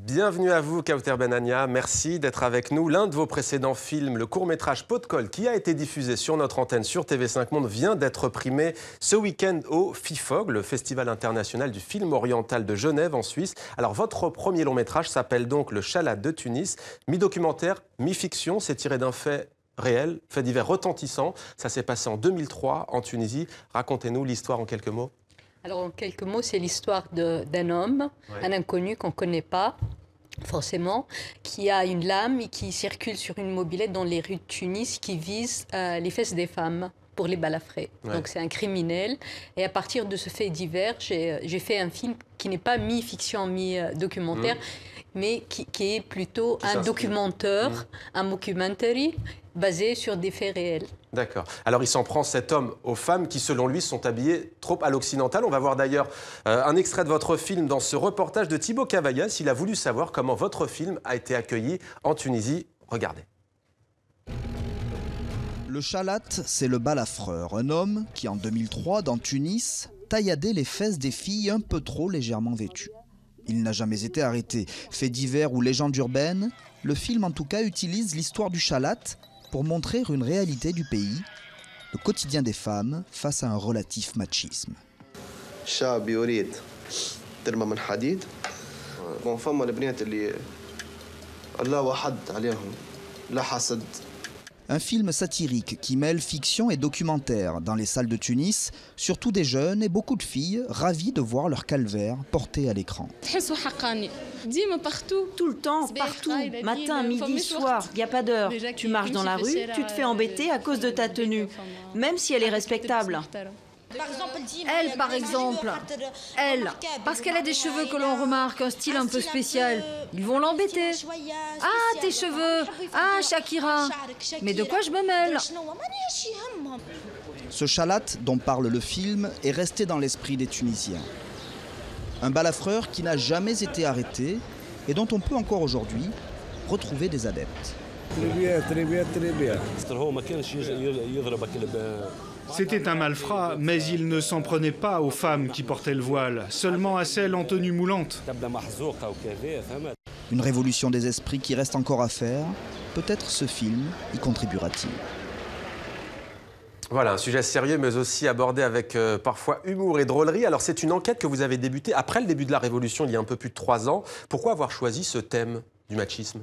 Bienvenue à vous, Kauter Benania. Merci d'être avec nous. L'un de vos précédents films, le court-métrage Pot de colle, qui a été diffusé sur notre antenne sur TV5 Monde, vient d'être primé ce week-end au FIFOG, le Festival international du film oriental de Genève, en Suisse. Alors, votre premier long-métrage s'appelle donc Le Chalat de Tunis. Mi-documentaire, mi-fiction, c'est tiré d'un fait réel, fait divers retentissant. Ça s'est passé en 2003 en Tunisie. Racontez-nous l'histoire en quelques mots. Alors, en quelques mots, c'est l'histoire d'un homme, un inconnu qu'on ne connaît pas forcément, qui a une lame et qui circule sur une mobilette dans les rues de Tunis qui vise les fesses des femmes pour les balafrer. Donc c'est un criminel. Et à partir de ce fait divers, j'ai fait un film qui n'est pas mi-fiction, mi-documentaire, mais qui est plutôt un documentaire, un mockumentary, basé sur des faits réels. D'accord. Alors il s'en prend, cet homme, aux femmes qui, selon lui, sont habillées trop à l'occidental. On va voir d'ailleurs un extrait de votre film dans ce reportage de Thibaut Cavaillas. Il a voulu savoir comment votre film a été accueilli en Tunisie. Regardez. Le Chalat, c'est le balafreur, un homme qui, en 2003, dans Tunis, tailladait les fesses des filles un peu trop légèrement vêtues. Il n'a jamais été arrêté. Fait divers ou légende urbaine, le film en tout cas utilise l'histoire du Chalat pour montrer une réalité du pays, le quotidien des femmes face à un relatif machisme. Un film satirique qui mêle fiction et documentaire dans les salles de Tunis, surtout des jeunes et beaucoup de filles ravies de voir leur calvaire porté à l'écran. Tout le temps, partout, matin, midi, soir, il n'y a pas d'heure. Tu marches dans la rue, tu te fais embêter à cause de ta tenue, même si elle est respectable. Elle, par exemple, elle, parce qu'elle a des cheveux que l'on remarque, un style un peu spécial, ils vont l'embêter. Ah, tes cheveux, ah, Shakira, mais de quoi je me mêle? Ce Chalat dont parle le film est resté dans l'esprit des Tunisiens. Un balafreur qui n'a jamais été arrêté et dont on peut encore aujourd'hui retrouver des adeptes. C'était un malfrat, mais il ne s'en prenait pas aux femmes qui portaient le voile, seulement à celles en tenue moulante. Une révolution des esprits qui reste encore à faire. Peut-être ce film y contribuera-t-il. Voilà, un sujet sérieux, mais aussi abordé avec parfois humour et drôlerie. Alors, c'est une enquête que vous avez débutée après le début de la Révolution, il y a un peu plus de 3 ans. Pourquoi avoir choisi ce thème du machisme ?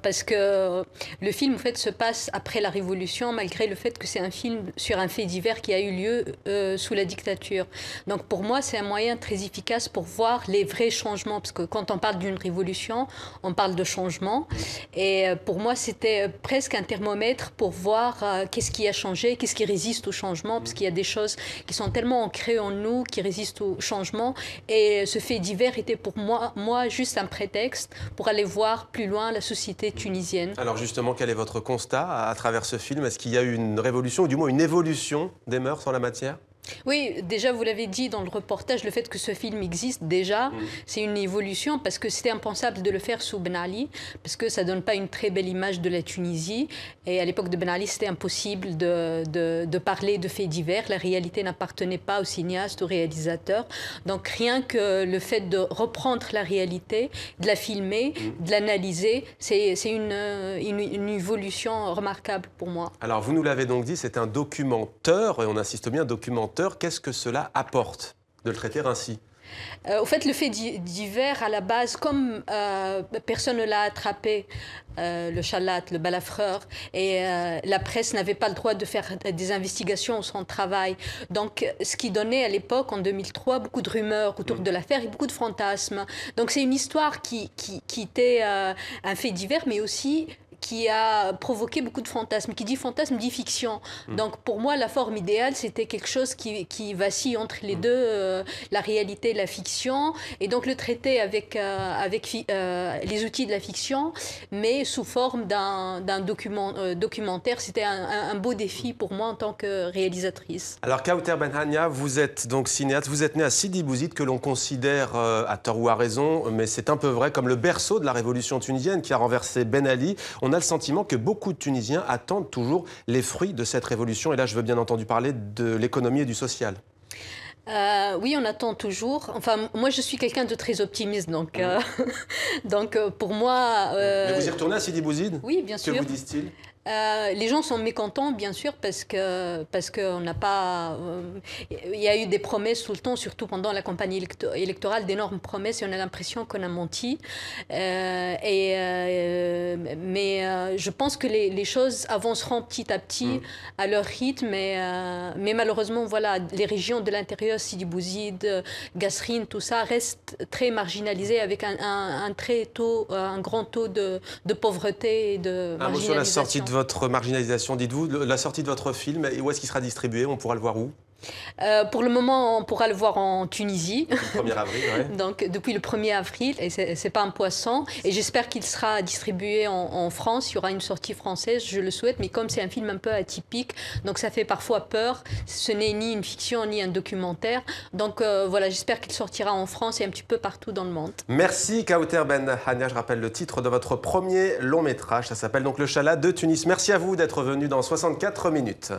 Parce que le film en fait, se passe après la Révolution, malgré le fait que c'est un film sur un fait divers qui a eu lieu sous la dictature. Donc pour moi, c'est un moyen très efficace pour voir les vrais changements. Parce que quand on parle d'une révolution, on parle de changement. Et pour moi, c'était presque un thermomètre pour voir qu'est-ce qui a changé, qu'est-ce qui résiste au changement. Parce qu'il y a des choses qui sont tellement ancrées en nous, qui résistent au changement. Et ce fait divers était pour moi juste un prétexte pour aller voir plus loin la société tunisienne. Alors justement, quel est votre constat à travers ce film? Est-ce qu'il y a eu une révolution, ou du moins une évolution des mœurs en la matière? Oui, déjà, vous l'avez dit dans le reportage, le fait que ce film existe déjà, c'est une évolution parce que c'était impensable de le faire sous Ben Ali, parce que ça ne donne pas une très belle image de la Tunisie. Et à l'époque de Ben Ali, c'était impossible de parler de faits divers. La réalité n'appartenait pas aux cinéastes, aux réalisateurs. Donc rien que le fait de reprendre la réalité, de la filmer, de l'analyser, c'est une évolution remarquable pour moi. Alors vous nous l'avez donc dit, c'est un documentaire, et on insiste bien, documentaire. Qu'est-ce que cela apporte de le traiter ainsi? Au fait, le fait divers, à la base, comme personne ne l'a attrapé, le Chalat, le balafreur, et la presse n'avait pas le droit de faire des investigations sur son travail. Donc, ce qui donnait à l'époque, en 2003, beaucoup de rumeurs autour de l'affaire et beaucoup de fantasmes. Donc, c'est une histoire qui était un fait divers, mais aussi qui a provoqué beaucoup de fantasmes. Qui dit fantasme dit fiction. Donc pour moi, la forme idéale, c'était quelque chose qui vacille entre les deux, la réalité et la fiction, et donc le traiter avec les outils de la fiction, mais sous forme d'un documentaire. C'était un beau défi pour moi en tant que réalisatrice. Alors Kauter Benania, vous êtes donc cinéaste, vous êtes né à Sidi Bouzid, que l'on considère, à tort ou à raison, mais c'est un peu vrai, comme le berceau de la révolution tunisienne qui a renversé Ben Ali. On a le sentiment que beaucoup de Tunisiens attendent toujours les fruits de cette révolution. Et là, je veux bien entendu parler de l'économie et du social. Oui, on attend toujours. Enfin, moi, je suis quelqu'un de très optimiste, donc, donc pour moi... Mais vous y retournez à Sidi Bouzid? Oui, bien sûr. Que vous disent-ils? Les gens sont mécontents, bien sûr, parce qu'on n'a pas... il y a eu des promesses tout le temps, surtout pendant la campagne électorale, d'énormes promesses, et on a l'impression qu'on a menti. Mais je pense que les choses avanceront petit à petit à leur rythme, mais malheureusement, voilà, les régions de l'intérieur, Sidi Bouzid, Gasserine, tout ça, restent très marginalisées, avec un grand taux de pauvreté et de marginalisation. Un mot sur la sortie de votre marginalisation, dites-vous, la sortie de votre film, et où est-ce qu'il sera distribué? On pourra le voir où? Pour le moment, on pourra le voir en Tunisie. Le 1er avril, ouais. Donc, depuis le 1er avril, et c'est pas un poisson. Et j'espère qu'il sera distribué en France. Il y aura une sortie française, je le souhaite. Mais comme c'est un film un peu atypique, donc ça fait parfois peur. Ce n'est ni une fiction, ni un documentaire. Donc voilà, j'espère qu'il sortira en France et un petit peu partout dans le monde. Merci Kaouter Ben Hania. Je rappelle le titre de votre premier long métrage. Ça s'appelle donc Le Chalat de Tunis. Merci à vous d'être venu dans 64 minutes.